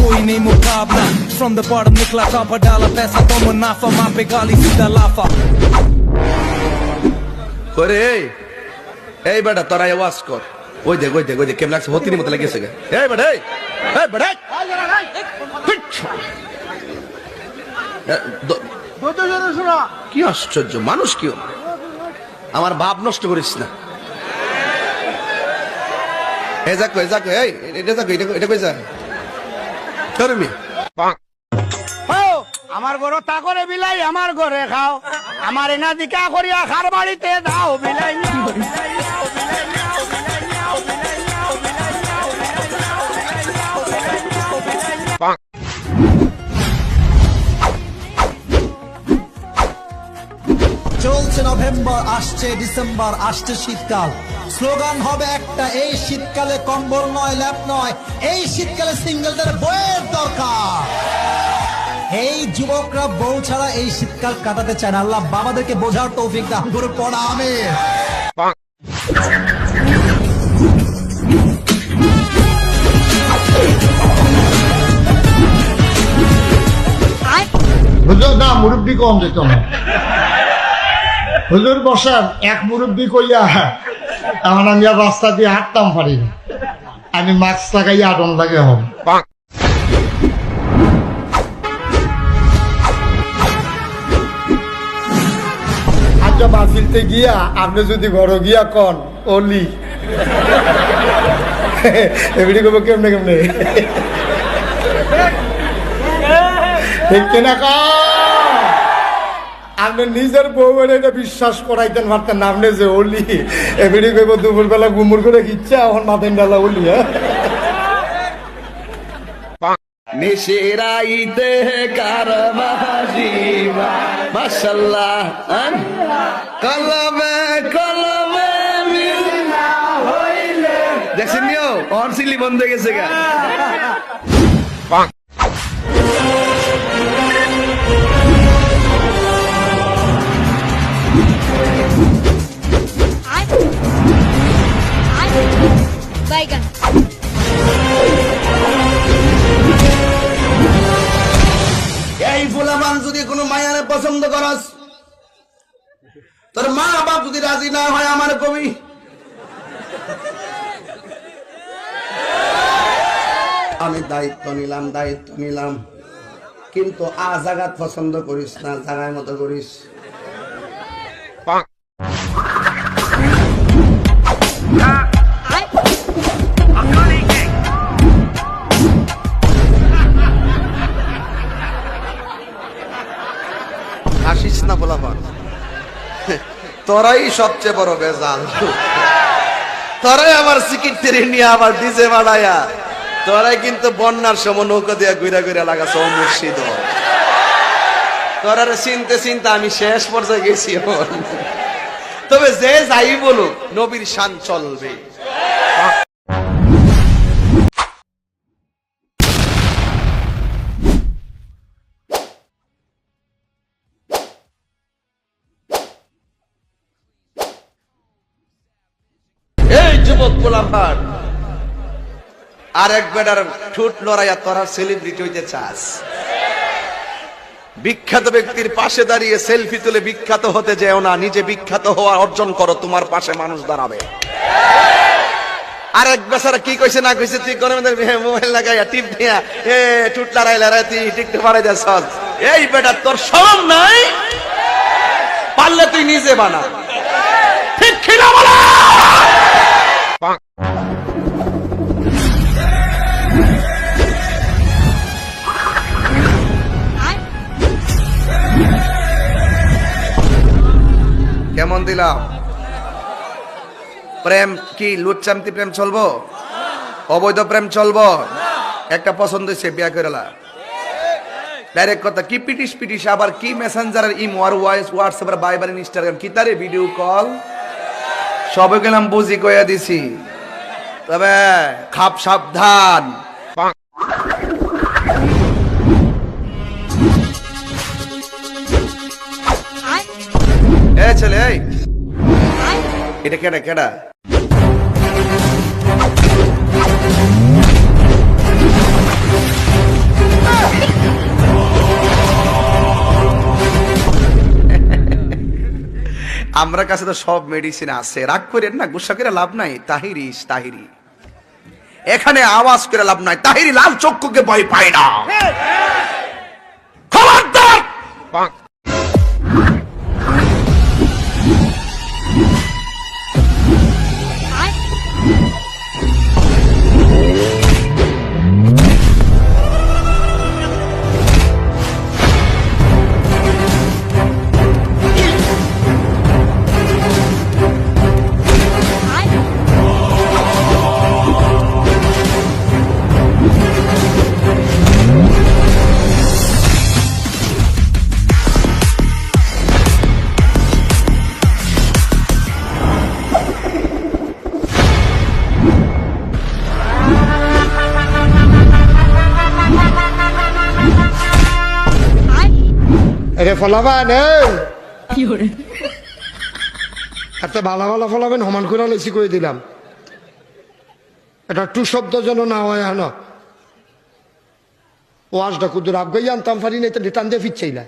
कोई नहीं मुकाबला From the bottom निकला टॉपर डाला पैसा तो मुनाफा माँ पे गाली सीधा लाफा করে এই বেটা তোরা আওয়াজ কর ওই দেখ কেমন লাগছে হতিনি মতো লেগেছে এই বেটা এই বেটা কি আশ্চর্য মানুষ কি আমার ভাব নষ্ট করিস না এটা কই যা করবি আমার ঘরে তা করে বিলাই আমার ঘরে খাও আমার এনা দিকা করিয়া খার বাড়িতে দাও বিলাই চলছে নভেম্বর, আসছে ডিসেম্বর, আসছে শীতকাল। স্লোগান হবে একটা, এই শীতকালে কম্বল নয়, ল্যাপ নয়, এই শীতকালে সিঙ্গেলদের বইয়ের দরকার। এই যুবকরা বউ ছাড়া এই শীতকাল কাটাতে চায় না। আল্লাহ বাবাদেরকে বোঝার তৌফিক দান করুন, পড়া আমির। হুজুর না মুরব্বী কম যেত না। হুজুর বসান, এক মুরব্বী কইয়া এখন আমি আর রাস্তা দিয়ে হাঁটতাম পারি না, আমি মাস্ক লাগাইয়া আটন লাগে হব। আচ্ছা বাসিলতে গিয়া আপনি যদি ঘরে গিয়া কন অলি এমনি কব কেমনে কেমনে ঠিক কিনা আপনি নিজের বউ এটা বিশ্বাস করাইতেন পারতেন না, আপনি যে অলি এমনি কইব দুপুর বেলা গুমুর করে ইচ্ছা এখন মাথেন ডালা অলি। নিশিরাইতে কারমাজি মাশাআল্লাহ কলবে কলবে মিলনা হইলে দেখছেন নিও অনসিলি বন্ধ হয়ে গেছে গা বাইগান এই ফুলামান যদি কোনো মায়ারে পছন্দ করস, তোর মা বাপ যদি রাজি না হয় আমার কবি আমি দায়িত্ব নিলাম কিন্তু জাগাত পছন্দ করিস না, জাগায় মতো করিস। আসিস না বলাফান, তোরাই সবচেয়ে বড় বেজাল। তোরাই আমার সিকিট তেরে নিয়ে আবার ডিজে বাড়ায়া, তোরাই কিন্তু বন্যার সময় নৌকা দিয়া ঘুরা ঘুরা লাগাছ মুর্শিদ। তোরারে চিনতে আমি শেষ পর্যায়ে গেছি। তবে যে যাই বলুক নবীর শান চলবে। এই যুবক গোলামবার আর এক বেটার ঠোঁট লড়াইয়া তোরা সেলিব্রিটি হইতে চাস, বিখ্যাত ব্যক্তির পাশে দাঁড়িয়ে সেলফি তুলে বিখ্যাত হতে যেও না, নিজে বিখ্যাত হওয়া অর্জন করো, তোমার পাশে মানুষ দাঁড়াবে। আর এক বেচারা কি কইছে না কইছে তুই কোন মোবাইল লাগাইয়া টিপ দিয়া ঠোঁট লড়াই তুই টিকতে পারে যাস। এই বেটা তোর শরম নাই? পারলে তুই নিজে বানা, ঠিক কিনা বলা? কেমন দিলাম? প্রেম কি লুচ্চামতি প্রেম চলবো? অবৈধ প্রেম চলবো? একটা পছন্দ হয়েছে বিয়া করেলা, ডাইরেক্ট কথা। কি পিটিস আবার কি মেসেঞ্জারের ইমো আর হোয়াটসঅ্যাপ ভাইবার ইনস্টাগ্রাম কি তারে ভিডিও কল সবে গেলাম বুঝি কইয়া দিছি, তবে খাপ সাবধান। এ ছেলে এটা কেডা আমরা কাছে তো সব মেডিসিন আছে, রাগ করেন না, গুসা করে লাভ নাই। তাহিরি তাহিরি, এখানে আওয়াজ করে লাভ নাই। তাহিরি লাল চক্ষুকে ভয় পায় না। খবরদার! আরে ফলাবান, এত ভালো ভালো ফলাবেন সমান করে লেছি করে দিলাম। এটা টু শব্দ যেন না হয় হ্যাঁ, ওয়াজটা কুদুর আবগাই আনতাম পারি না, তো টান দিয়ে ফিরছেইলা।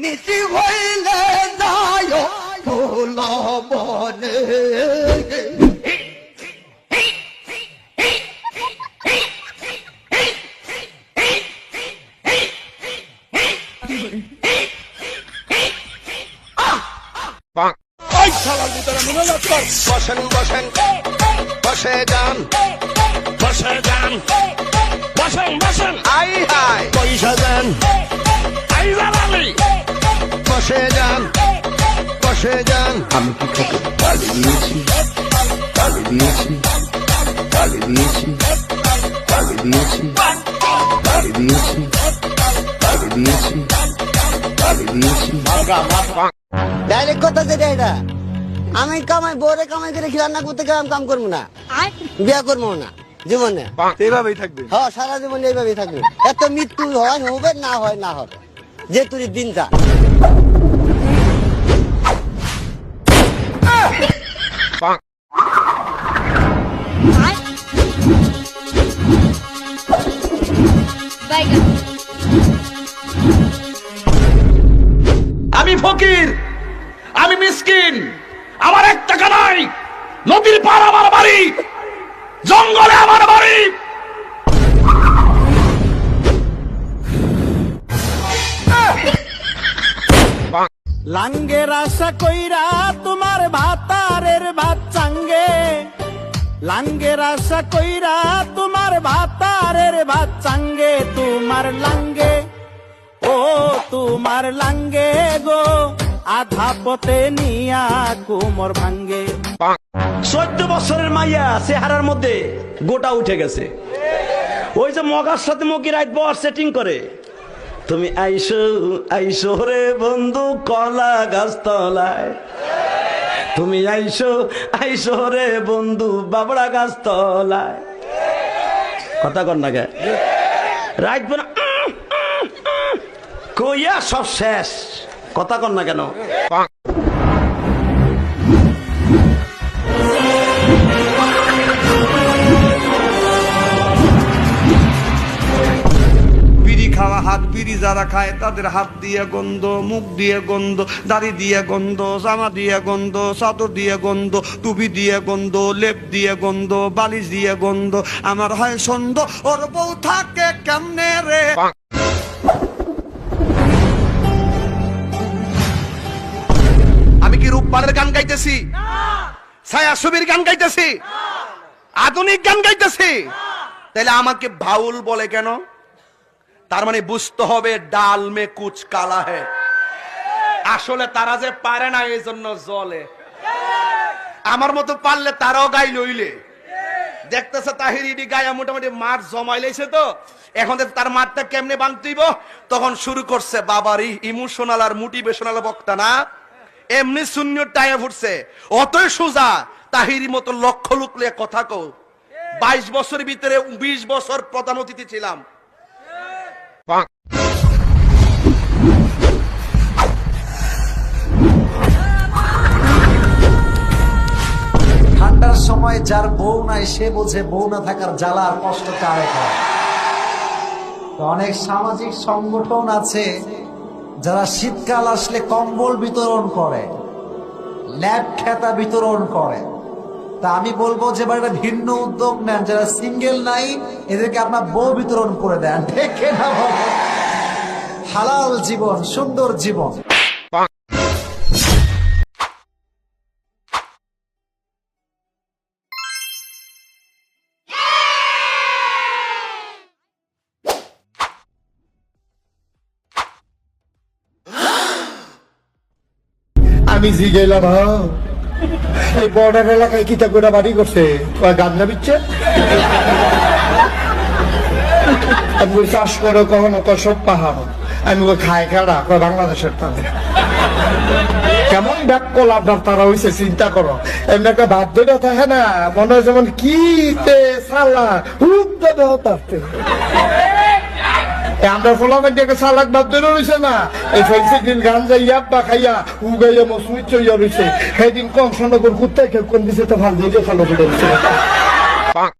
নিশি হইলে যায় ফুল বনে। বসেন বসেন বসে যান, বসে যান, বসেন বসেন, আই হাই পয়সা দেন, আই জানালি বসে যান, বসে যান। আমি কি তোকে গালি দিয়েছি? গালি দিয়েছি? গালি দিয়েছি? গালি দিয়েছি? গালি দিয়েছি? গালি দিয়েছি? গালি দিয়েছি? ডাইরেক্ট কথা যেটা এটা, আমি কামাই বরে কামাই করে রান্না করতে গেলে আমি কাম করবো না, বিয়া করবো না জীবনে। এইভাবেই থাকবে। হ্যাঁ, সারা জীবন এইভাবেই থাকবে। এত মৃত্যু হয় হবে, না হয় না হবে, যে তুই দিনটা। আমি ফকির, আমি মিসকিন, আমার এক টাকা নাই। নদীর পার আমার বাড়ি, জঙ্গলে আমার বাড়ি। লাঙ্গের আশা কইরা তোমার ভাতারের ভাত চাঙ্গে, লাঙ্গের আশা কইরা তোমার ভাতারের ভাত চাঙ্গে। তোমার লাঙ্গে ও তোমার লাঙ্গে গো, আধা পথে নিয়া কোমর ভাঙ্গে। 14 বছরের মাইয়া চেহারার মধ্যে গোটা উঠে গেছে। ওই যে মগার সাথে মকি রাইট বর সেটিং করে, তুমি আইসো আইসো রে বন্ধু কলা গাছ তলায়, তুমি আইসো আইসো রে বন্ধু বাবড়া গাছ তলায়। কথা কর না গে, রাইট বনা কইয়া সব শেষ। কথা কর না কেন? বিড়ি খাওয়া হাত, বিড়ি যারা খায় তাদের হাত দিয়ে গন্ধ, মুখ দিয়ে গন্ধ, দাড়ি দিয়ে গন্ধ, জামা দিয়ে গন্ধ, চাদর দিয়ে গন্ধ, টুপি দিয়ে গন্ধ, লেপ দিয়ে গন্ধ, বালিশ দিয়ে গন্ধ। আমার হয় সন্দ, ওর বউ থাকে কেমনে রে? আমি কি রূপবানের গান গাইতেছি? ছায়া ছবির গান গাইতেছি? আধুনিক গান গাইতেছি? তাহলে আমাকে বাউল বলে কেন? তার মানে বুঝতে হবে ডাল মে কুচ কালা হে। আসলে তারা যে পারে না এই জন্য জলে। আমার মতো পারলে তারাও গাই লইলে দেখতেছে তাহিরি গায়া মোটামুটি মাঠ জমাই লাইছে তো এখন তার মাঠটা কেমনে ভাঙতেইব তখন শুরু করছে বাবারই ইমোশনাল আর মোটিভেশনাল বক্তা না এমনি শূন্য টাইয়া ফুটছে অতই সোজা তাহিরি মতো লক্ষ লোক লিয়ে কথা কও 22 বছরের ভিতরে 20 বছর প্রধান অতিথি ছিলাম ঠান্ডার সময় যার বউ নাই সে বোঝে বউ না থাকার জ্বালা আর কষ্ট কারে হয়। তো অনেক সামাজিক সংগঠন আছে যারা শীতকাল আসলে কম্বল বিতরণ করে, ল্যাব খেতা বিতরণ করে। তা আমি বলবো যে এবার একটা ভিন্ন উদ্যোগ নেন, যারা সিঙ্গেল নাই এদেরকে আপনার বউ বিতরণ করে দেন, ঠিক না? হালাল জীবন, সুন্দর জীবন। আমি জিগেলাম এই বর্ডার এলাকায় কিতা করে বাড়ি করছে গান্না বিচ্ছে আমি চাষ করে কখনো সব পাহাড় আমি খাই খেলা বাংলাদেশের তাদের কেমন ব্যাক করল আপনার তারা হয়েছে চিন্তা করো এমনি একটা বাধ্যটা থাকে না মনে হয় যেমন কি সালা আমরা ফলাফল দেখে সালাক বাধ্য রয়েছে না এই ফেন্সিডিল গাঞ্জা ইয়াব্বা খাইয়া উগাইয়া মসুইচ চইয়া রয়েছে সেদিন কম সন্ধ্যা করে কুত্তায় কেউ কোন দিছে তো ভাল দিয়ে ফলো করে